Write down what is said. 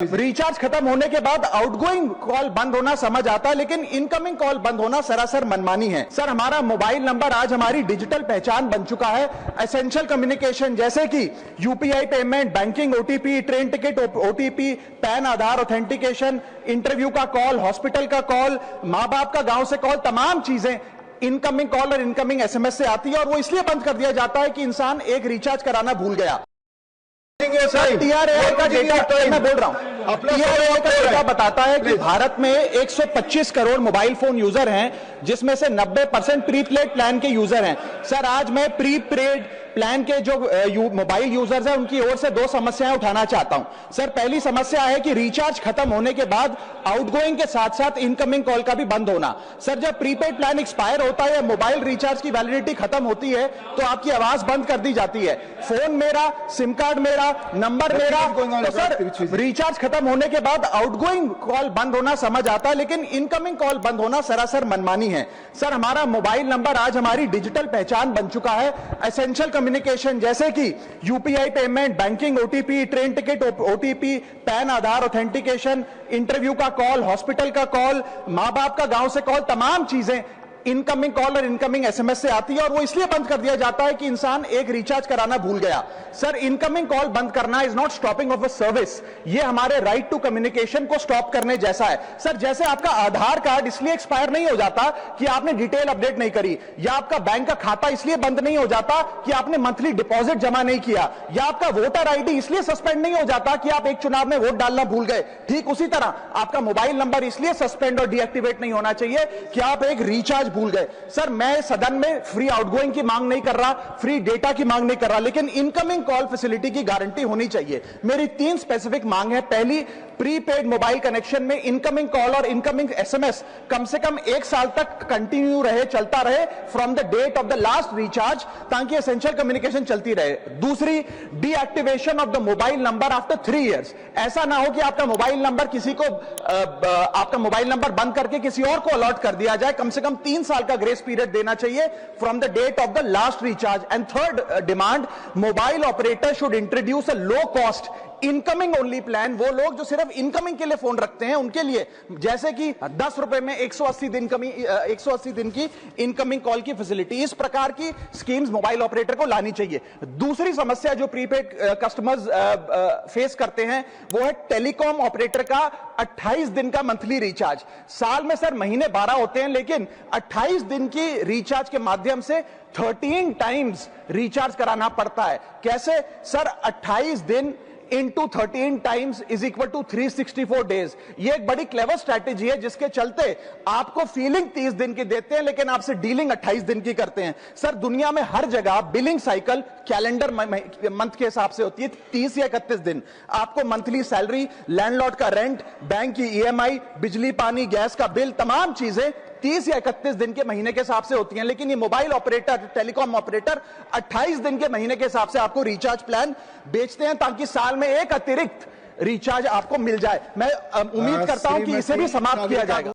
Recharge खत्म होने के बाद आउटगोइंग कॉल बंद होना समझ आता है, लेकिन इनकमिंग कॉल बंद होना सरासर मनमानी है। सर, हमारा मोबाइल नंबर आज हमारी डिजिटल पहचान बन चुका है। एसेंशियल कम्युनिकेशन जैसे कि UPI payment, banking, OTP, train ticket OTP, PAN, Aadhaar authentication, interview का कॉल, हॉस्पिटल का कॉल, माँ बाप का गांव से कॉल, तमाम चीजें इनकमिंग कॉल और इनकमिंग एसएमएस से आती है, और वो इसलिए बंद कर दिया जाता है कि इंसान एक रिचार्ज कराना भूल गया। सर, टीआरए का डेटा मैं बोल रहा हूं, टीआरए का डेटा बताता है कि भारत में 125 करोड़ मोबाइल फोन यूजर हैं, जिसमें से 90% प्रीपेड प्लान के यूजर हैं। सर, आज मैं प्रीपेड प्लान के जो मोबाइल यूजर्स हैं उनकी ओर से दो समस्याएं उठाना चाहता हूं। सर, पहली समस्या है कि रिचार्ज खत्म होने के बाद आउटगोइंग के साथ साथ इनकमिंग कॉल का भी बंद होना। सर, जब प्रीपेड प्लान एक्सपायर होता है या मोबाइल रिचार्ज की वैलिडिटी खत्म होती है तो आपकी आवाज बंद कर दी जाती है। फोन मेरा, सिम कार्ड मेरा, नंबर मेरा। तो सर, रिचार्ज खत्म होने के बाद आउटगोइंग कॉल बंद होना समझ आता है, लेकिन इनकमिंग कॉल बंद होना सरासर मनमानी है। सर, हमारा मोबाइल नंबर आज हमारी डिजिटल पहचान बन चुका है। एसेंशियल कम्युनिकेशन जैसे कि UPI payment, banking, OTP, train ticket OTP, PAN, Aadhaar authentication, interview का कॉल, हॉस्पिटल का कॉल, माँ बाप का गांव से कॉल, तमाम चीजें इनकमिंग कॉल और इनकमिंग एसएमएस से आती है, और वो इसलिए बंद कर दिया जाता है कि इंसान एक रिचार्ज कराना भूल गया। सर, इनकमिंग कॉल बंद करना is not stopping of a service, ये हमारे राइट टू कम्युनिकेशन को स्टॉप करने जैसा है। सर, जैसे आपका आधार कार्ड इसलिए एक्सपायर नहीं हो जाता कि आपने डिटेल अपडेट नहीं करी, या आपका बैंक का खाता इसलिए बंद नहीं हो जाता कि आपने मंथली डिपॉजिट जमा नहीं किया, या आपका वोटर आईडी इसलिए सस्पेंड नहीं हो जाता कि आप एक चुनाव में वोट डालना भूल गए। ठीक उसी तरह आपका मोबाइल नंबर इसलिए सस्पेंड और डीएक्टिवेट नहीं होना चाहिए कि आप एक रिचार्ज भूल गए। सर, मैं सदन में फ्री आउटगोइंग की मांग नहीं कर रहा, फ्री डेटा की मांग नहीं कर रहा, लेकिन इनकमिंग कॉल फैसिलिटी की गारंटी होनी चाहिए। मेरी 3 स्पेसिफिक मांग है। पहली, प्रीपेड मोबाइल कनेक्शन में इनकमिंग कॉल और इनकमिंग एसएमएस कम से कम 1 साल तक कंटिन्यू रहे, चलता रहे from the date of the last recharge, ताकि एसेंशियल कम्युनिकेशन चलती रहे। दूसरी, deactivation of the mobile number after 3 years. ऐसा ना हो कि आपका मोबाइल नंबर किसी को आपका मोबाइल नंबर बंद करके किसी और को अलॉट कर दिया जाए। कम से कम 3 साल का ग्रेस पीरियड देना चाहिए from the date of the last recharge. And third demand, mobile operator should introduce a low cost incoming only plan. वो लोग जो सिर्फ इनकमिंग के लिए फोन रखते हैं उनके लिए, जैसे कि 10 रुपए में 180 दिन की इनकमिंग कॉल की फैसिलिटी, इस प्रकार की स्कीम्स मोबाइल ऑपरेटर को लानी चाहिए। दूसरी समस्या जो प्रीपेड कस्टमर्स फेस करते हैं वो है टेलीकॉम ऑपरेटर का 28 दिन का मंथली रिचार्ज। साल में सर महीने 12 होते हैं, लेकिन 28 दिन की रिचार्ज के माध्यम से 13 टाइम्स रिचार्ज कराना पड़ता है। कैसे सर? 28 दिन into 13 times is equal to 364 days. ये एक बड़ी क्लेवर स्ट्रैटेजी है, जिसके चलते आपको फीलिंग 30 दिन की देते हैं, लेकिन आपसे डीलिंग 28 दिन की करते हैं। सर, दुनिया में हर जगह बिलिंग साइकिल कैलेंडर मंथ के हिसाब से होती है, 30 या 31 दिन। आपको मंथली सैलरी, लैंडलॉर्ड का रेंट, बैंक की ईएमआई, बिजली पानी गैस का बिल, तमाम चीजें 30 या 31 दिन के महीने के हिसाब से होती हैं। लेकिन ये मोबाइल ऑपरेटर, टेलीकॉम ऑपरेटर 28 दिन के महीने के हिसाब से आपको रिचार्ज प्लान बेचते हैं, ताकि साल में एक अतिरिक्त रिचार्ज आपको मिल जाए। मैं उम्मीद करता हूं कि इसे भी समाप्त किया जाएगा।